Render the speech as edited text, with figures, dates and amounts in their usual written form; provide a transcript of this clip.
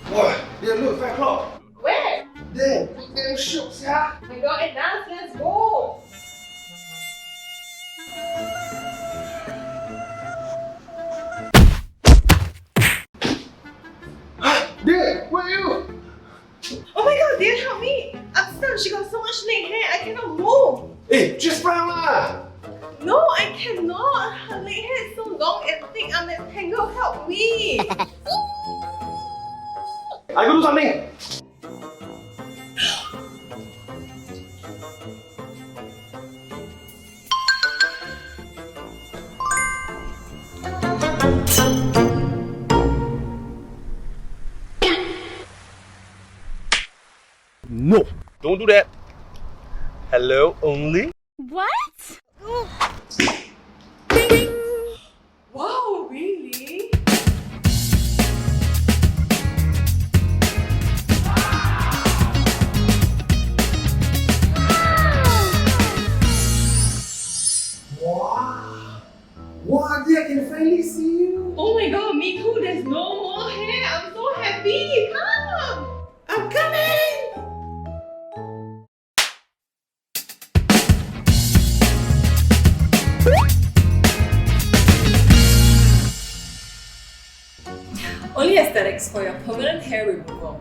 Boy, yeah, look, 5 o'clock. Where? There, damn shook, yeah. My God, and now let's go. There, where are you? Oh my God, dear, help me. I'm stuck. She got so much leg hair. I cannot move. Hey, just round lah. No, I cannot. Her leg hair is so long and thick. I'm entangled. Help me. I go do something. No, don't do that. Hello only. What? Wow, really? Wow. Wow, dear, I can finally see you. Oh my God, me too. There's no more hair. I'm so happy. Come. I'm coming. Only aesthetics for your permanent hair removal.